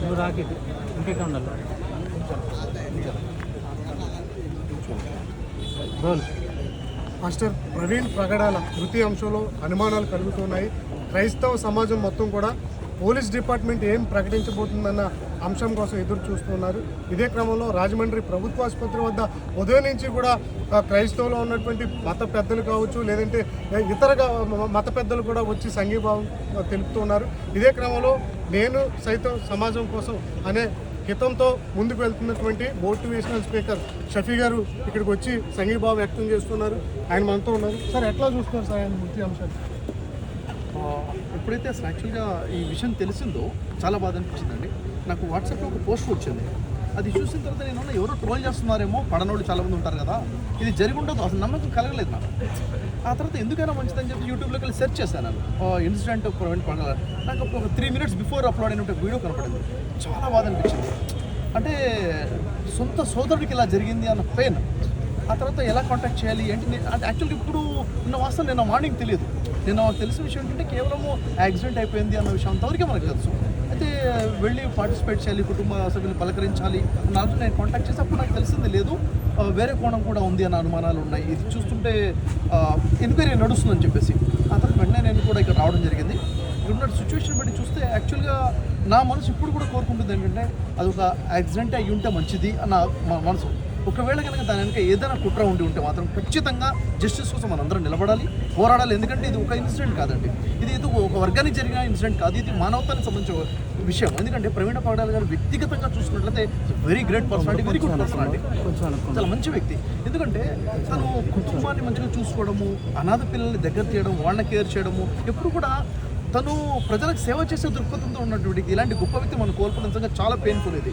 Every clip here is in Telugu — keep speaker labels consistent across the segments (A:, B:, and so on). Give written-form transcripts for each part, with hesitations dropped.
A: నువ్వు రాకి ఇంకెక్కడ ఉండాలి
B: మాస్టర్ ప్రవీణ్ ప్రగడాల మృతి అంశంలో అనుమానాలు కలుగుతున్నాయి. క్రైస్తవ సమాజం మొత్తం కూడా పోలీస్ డిపార్ట్మెంట్ ఏం ప్రకటించబోతుందన్న అంశం కోసం ఎదురు చూస్తున్నారు. ఇదే క్రమంలో రాజమండ్రి ప్రభుత్వ ఆసుపత్రి వద్ద ఉదయం నుంచి కూడా క్రైస్తవులో ఉన్నటువంటి మత పెద్దలు కావచ్చు, లేదంటే ఇతర మత పెద్దలు కూడా వచ్చి సంఘీభావం తెలుపుతున్నారు. ఇదే క్రమంలో నేను సైతం సమాజం కోసం అనే హితంతో ముందుకు వెళ్తున్నటువంటి మోటివేషనల్ స్పీకర్ షఫీ గారు ఇక్కడికి వచ్చి సంఘీభావం వ్యక్తం చేస్తున్నారు. ఆయన మనతో ఉన్నారు. సార్, ఎట్లా చూస్తున్నారు సార్ ఆయన మృతి అంశాన్ని?
C: ఎప్పుడైతే అసలు యాక్చువల్గా ఈ విషయం తెలిసిందో చాలా బాధ అనిపించిందండి. నాకు వాట్సాప్లో ఒక పోస్ట్ వచ్చింది. అది చూసిన తర్వాత నేను ఎవరో ట్రోల్ చేస్తున్నారేమో, పడనోళ్ళు చాలామంది ఉంటారు కదా, ఇది జరిగి ఉండదు అసలు నమ్మకం కలగలేదు నాకు. ఆ తర్వాత ఎందుకైనా మంచిదని చెప్పి యూట్యూబ్లోకి వెళ్ళి సెర్చ్ చేశాను. ఇన్సిడెంట్ ప్రవీణ్ పడాల నాకు ఒక 3 minutes బిఫోర్ అప్లోడ్ అయిన వీడియో కనపడింది. చాలా బాధ అనిపించింది. అంటే సొంత సోదరుడికి ఇలా జరిగింది అన్న పెయిన్. ఆ తర్వాత ఎలా కాంటాక్ట్ చేయాలి ఏంటి అంటే యాక్చువల్గా ఇప్పుడు ఉన్న వాస్తవం నేను మార్నింగ్ తెలియదు. నేను తెలిసిన విషయం ఏంటంటే కేవలము యాక్సిడెంట్ అయిపోయింది అన్న విషయం అంతవరకే మనకు తెలుసు. అయితే వెళ్ళి పార్టిసిపేట్ చేయాలి, కుటుంబ సభ్యులు పలకరించాలి నాకు నేను కాంటాక్ట్ చేసి అప్పుడు నాకు తెలిసింది లేదు, వేరే కోణం కూడా ఉంది అన్న అనుమానాలు ఉన్నాయి. ఇది చూస్తుంటే ఎంక్వైరీ నడుస్తుందని చెప్పేసి ఆ తర్వాత వెంటనే నేను కూడా ఇక్కడ రావడం జరిగింది. ఇక్కడున్న సిచ్యువేషన్ బట్టి చూస్తే యాక్చువల్గా నా మనసు ఇప్పుడు కూడా కోరుకుంటుంది ఏంటంటే అది ఒక యాక్సిడెంట్ అయ్యి ఉంటే మంచిది అన్న మనసు. ఒకవేళ కనుక దాని వెనక ఏదైనా కుట్ర ఉంటే మాత్రం ఖచ్చితంగా జస్టిస్ కోసం మనందరం నిలబడాలి, పోరాడాలి. ఎందుకంటే ఇది ఒక ఇన్సిడెంట్ కాదండి, ఇది ఒక వర్గానికి జరిగిన ఇన్సిడెంట్ కాదు, ఇది మానవతానికి సంబంధించిన విషయం. ఎందుకంటే ప్రవీణ పగడాల గారు వ్యక్తిగతంగా చూసుకున్నట్లయితే very great personality, very good personality, చాలా మంచి వ్యక్తి. ఎందుకంటే తను కుటుంబాన్ని మంచిగా చూసుకోవడము, అనాథ పిల్లల్ని దగ్గర తీయడం, వాళ్ళని కేర్ చేయడము, ఎప్పుడు కూడా తను ప్రజలకు సేవ చేసే దృక్పథంతో ఉన్నటువంటి ఇలాంటి గొప్ప వ్యక్తి మనం కోల్పోవడం చాలా పెయిన్ఫుల్ ఇది.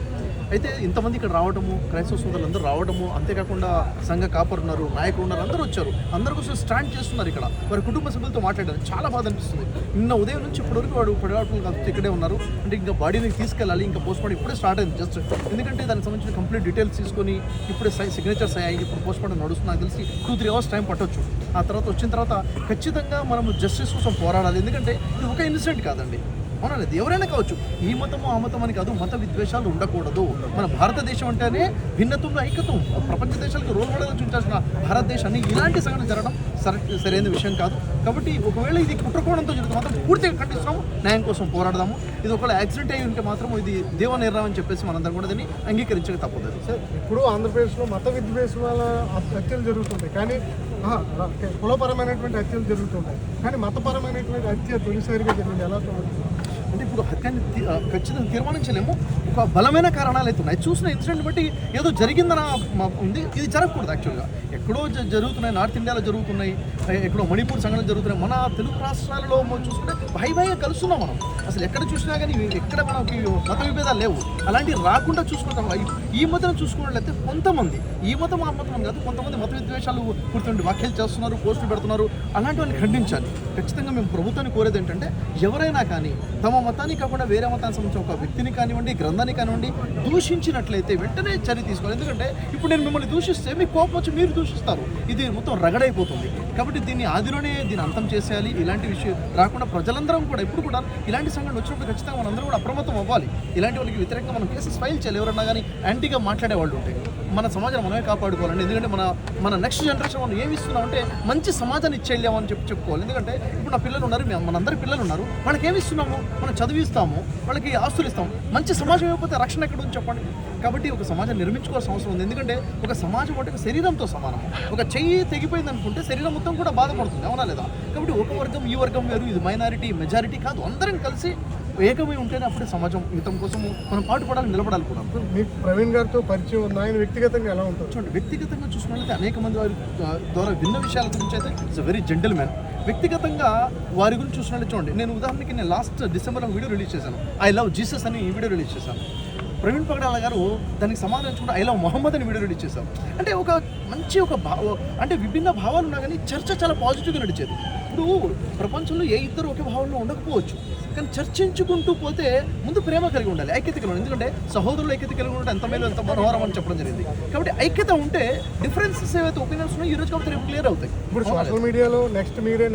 C: అయితే ఇంతమంది ఇక్కడ రావడము, క్రైస్తవ సోదరులు అందరూ రావడము, అంతేకాకుండా సంఘ కాపరు ఉన్నారు, నాయకులు ఉన్నారు, అందరూ వచ్చారు, అందరి కోసం స్టాండ్ చేస్తున్నారు. ఇక్కడ వారి కుటుంబ సభ్యులతో మాట్లాడారు, చాలా బాధ అనిపిస్తుంది. నిన్న ఉదయం నుంచి ఇప్పటివరకు వాడు పడివాళ్ళు ఇక్కడే ఉన్నారు. అంటే ఇంకా బాడీని తీసుకెళ్ళాలి, ఇంకా పోస్ట్మార్టం ఇప్పుడే స్టార్ట్ అయింది జస్ట్. ఎందుకంటే దానికి సంబంధించిన కంప్లీట్ డీటెయిల్స్ తీసుకొని ఇప్పుడే సిగ్నేచర్స్ అయ్యాయి, ఇప్పుడు పోస్ట్మార్టం నడుస్తుంది. నాకు తెలిసి 2-3 hours టైం పట్టవచ్చు. ఆ తర్వాత వచ్చిన తర్వాత ఖచ్చితంగా మనం జస్టిస్ కోసం పోరాడాలి. ఎందుకంటే ఇది ఒక ఇన్సిడెంట్ కాదండి, అవునలేదు, ఎవరైనా కావచ్చు, ఈ మతము ఆ మతం అని కాదు, మత విద్వేషాలు ఉండకూడదు. మన భారతదేశం అంటేనే భిన్నత్వంలో ఐక్యతం, ప్రపంచ దేశాలకు రోల్ మోడల్గా చూపించాల్సిన భారతదేశాన్ని ఇలాంటి సంఘటన జరగడం సరైన విషయం కాదు. కాబట్టి ఒకవేళ ఇది కుట్రకోణంతో జరుగుతుంది మాత్రం పూర్తిగా ఖండిస్తున్నాము, న్యాయం కోసం పోరాడదాము. ఇది ఒకవేళ యాక్సిడెంట్ అయి ఉంటే మాత్రం ఇది దేవ నిర్ణయం అని చెప్పేసి మనందరం కూడా దీన్ని అంగీకరించక తప్పదు.
B: సార్, ఇప్పుడు ఆంధ్రప్రదేశ్లో మత విద్వేషాల హత్యలు జరుగుతుంటాయి, కానీ కులపరమైనటువంటి హత్యలు జరుగుతుంటాయి, కానీ మతపరమైనటువంటి హత్య తొలిసారిగా జరిగింది. ఎలా
C: అంటే ఇప్పుడు హత్యాన్ని ఖచ్చితంగా తీర్మానించలేము, ఒక బలమైన కారణాలు అయితే ఉన్నాయి. చూసిన ఇన్సిడెంట్ బట్టి ఏదో జరిగిందని ఉంది, ఇది జరగకూడదు. యాక్చువల్గా ఎక్కడో జరుగుతున్నాయి, నార్త్ ఇండియాలో జరుగుతున్నాయి, ఎక్కడో మణిపూర్ సంఘటనలు జరుగుతున్నాయి. మన తెలుగు రాష్ట్రాలలో చూసుకుంటే భయంగా కలుస్తున్నాం మనం. అసలు ఎక్కడ చూసినా కానీ ఎక్కడ మనకి మత విభేదాలు లేవు, అలాంటివి రాకుండా చూసుకుంటాం. ఈ మతం చూసుకున్నట్లయితే కొంతమంది, ఈ మతం ఆ మతం కాదు, కొంతమంది మత విద్వేషాలు పుడుతుండే వ్యాఖ్యలు చేస్తున్నారు, పోస్టులు పెడుతున్నారు. అలాంటివన్నీ ఖండించాలి. ఖచ్చితంగా మేము ప్రభుత్వాన్ని కోరేది ఏంటంటే ఎవరైనా కానీ తమ మతానికి కాకుండా వేరే మతానికి సంబంధించిన ఒక వ్యక్తిని కానివ్వండి, గ్రంథాన్ని కానివ్వండి దూషించినట్లయితే వెంటనే చర్య తీసుకోవాలి. ఎందుకంటే ఇప్పుడు నేను మిమ్మల్ని దూషిస్తే మీకు కోపం వచ్చి మీరు దూషిస్తారు, ఇది మొత్తం రగడైపోతుంది. కాబట్టి దీన్ని ఆదిలోనే దీన్ని అంతం చేసేయాలి. ఇలాంటి విషయం రాకుండా ప్రజలందరం కూడా ఇప్పుడు కూడా ఇలాంటి సంఘటన వచ్చినప్పుడు ఖచ్చితంగా మనందరం కూడా అప్రమత్తం అవ్వాలి. ఇలాంటి వాళ్ళకి వ్యతిరేకంగా మనం కేసెస్ ఫైల్ చేయాలి. ఎవరన్నా కానీ యాంటీగా మాట్లాడే వాళ్ళు ఉంటే మన సమాజాన్ని మనమే కాపాడుకోవాలండి. ఎందుకంటే మన నెక్స్ట్ జనరేషన్ మనం ఏమి ఇస్తున్నాం అంటే మంచి సమాజాన్ని ఇచ్చేళ్ళామని చెప్పుకోవాలి. ఎందుకంటే ఇప్పుడు నా పిల్లలు ఉన్నారు, మనందరి పిల్లలు ఉన్నారు, వాళ్ళకి ఏమి ఇస్తున్నాము? మనం చదివిస్తాము, వాళ్ళకి ఆస్తులు ఇస్తాము. మంచి సమాజం ఇవ్వకపోతే రక్షణ ఎక్కడ ఉంది చెప్పండి. కాబట్టి ఒక సమాజం నిర్మించుకోవాల్సిన అవసరం ఉంది. ఎందుకంటే ఒక సమాజం అంటే శరీరంతో సమానం. ఒక చెయ్యి తెగిపోయింది అనుకుంటే శరీరం మొత్తం కూడా బాధపడుతుంది, అవునా లేదా? కాబట్టి ఒక వర్గం ఈ వర్గం వేరు, ఇది మైనారిటీ మెజారిటీ కాదు, అందరం కలిసి ఏకమై ఉంటేనే అప్పుడే సమాజం హితం కోసము మనం పాటుపడాలి, నిలబడాలి కూడా.
B: మీకు ప్రవీణ్ గారితో పరిచయం ఉంది, ఆయన వ్యక్తిగతంగా ఎలా ఉంటుంది?
C: చూడండి, వ్యక్తిగతంగా చూసుకున్నట్లయితే అనేక మంది వారి ద్వారా విన్న విషయాల గురించి అయితే ఇట్స్ వెరీ జెంటిల్ మ్యాన్. వ్యక్తిగతంగా వారి గురించి చూసినట్టు చూడండి, నేను ఉదాహరణకి నేను లాస్ట్ డిసెంబర్లో వీడియో రిలీజ్ చేశాను, ఐ లవ్ జీసస్ అని ఈ వీడియో రిలీజ్ చేశాను. ప్రవీణ్ పగడాల గారు దానికి సమాధానించుకుంటే ఐ లవ్ మొహమ్మద్ అని వీడియో రిలీజ్ చేశాం. అంటే ఒక మంచి అంటే విభిన్న భావాలు ఉన్నా కానీ చర్చ చాలా పాజిటివ్గా నడిచేది. ఇప్పుడు ప్రపంచంలో ఏ ఇద్దరు ఒకే భావంలో ఉండకపోవచ్చు, కానీ చర్చించుకుంటూ పోతే ముందు ప్రేమ కలిగి ఉండాలి, ఐక్యత కలిగి ఉండాలి. ఎందుకంటే సహోదరులు ఐక్యత కలిగి ఉంటే ఎంత మేలు ఎంత మనోహరం అని చెప్పడం జరిగింది. కాబట్టి ఐక్యత ఉంటే డిఫరెన్సెస్ ఏవైతే ఒపీనియన్స్ ఉన్నాయో ఈ రోజు కాబట్టి రేపు క్లియర్ అవుతాయి.
B: ఇప్పుడు సోషల్ మీడియాలో నెక్స్ట్ మీరే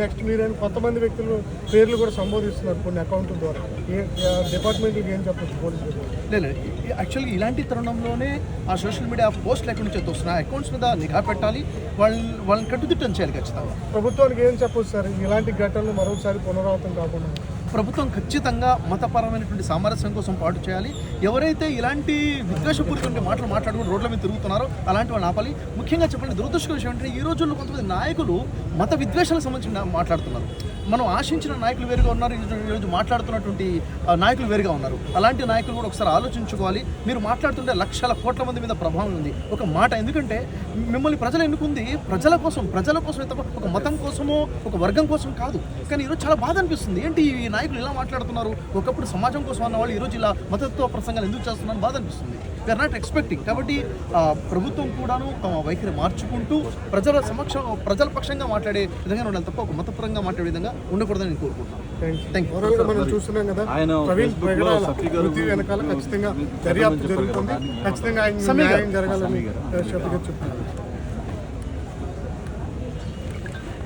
B: అని కొంతమంది వ్యక్తులు పేర్లు కూడా సంబోధిస్తున్నారు కొన్ని అకౌంట్ల ద్వారా. డిపార్ట్మెంట్కి ఏం చెప్పచ్చు పోలీసులు?
C: లేదు, యాక్చువల్గా ఇలాంటి తరుణంలోనే ఆ సోషల్ మీడియా పోస్టులు ఎక్కడి నుంచి వస్తున్నాయి, అకౌంట్స్ మీద నిఘా పెట్టాలి, వాళ్ళని కట్టుదిట్టం చేయాలి ఖచ్చితంగా.
B: ప్రభుత్వానికి ఏం చెప్పొచ్చు సార్ ఇలాంటి ఘటనలు మరోసారి పునరావృతం కాకుండా?
C: ప్రభుత్వం ఖచ్చితంగా మతపరమైనటువంటి సామరస్యం కోసం పాటు చేయాలి. ఎవరైతే ఇలాంటి విద్వేషపూరిత మాటలు మాట్లాడుకుని రోడ్ల మీద తిరుగుతున్నారో అలాంటి వాళ్ళని ఆపాలి. ముఖ్యంగా చెప్పండి, దురదృష్టకర విషయం ఏంటంటే ఈ రోజుల్లో కొంతమంది నాయకులు మత విద్వేషాలకు సంబంధించిన మాట్లాడుతున్నారు. మనం ఆశించిన నాయకులు వేరుగా ఉన్నారు, ఈరోజు మాట్లాడుతున్నటువంటి నాయకులు వేరుగా ఉన్నారు. అలాంటి నాయకులు కూడా ఒకసారి ఆలోచించుకోవాలి. మీరు మాట్లాడుతుంటే లక్షల కోట్ల మంది మీద ప్రభావం ఉంది ఒక మాట. ఎందుకంటే మిమ్మల్ని ప్రజలు ఎన్నుకుంది ప్రజల కోసం ఒక మతం కోసమో ఒక వర్గం కోసం కాదు. కానీ ఈరోజు చాలా బాధ అనిపిస్తుంది, ఏంటి ఈ నాయకులు ఇలా మాట్లాడుతున్నారు, ఒకప్పుడు సమాజం కోసం అన్న వాళ్ళు ఈరోజు ఇలా మతత్వ ప్రసంగాలు ఎందుకు చేస్తున్నారని బాధ అనిపిస్తుంది. We are not expecting. కాబట్టి ప్రభుత్వం కూడాను తమ వైఖరి మార్చుకుంటూ ప్రజల పక్షంగా మాట్లాడే విధంగా ఉండాలి తప్ప ఒక మతపరంగా మాట్లాడే విధంగా ఉండకూడదని నేను కోరుకుంటున్నాను.
B: మనం చూస్తున్నాం కదా ప్రవీణ్ ప్రగడాల మృతి వెనకాల ఖచ్చితంగా దర్యాప్తు జరుగుతుంది, ఖచ్చితంగా ఆయన న్యాయం జరగాలని చెప్తున్నారు.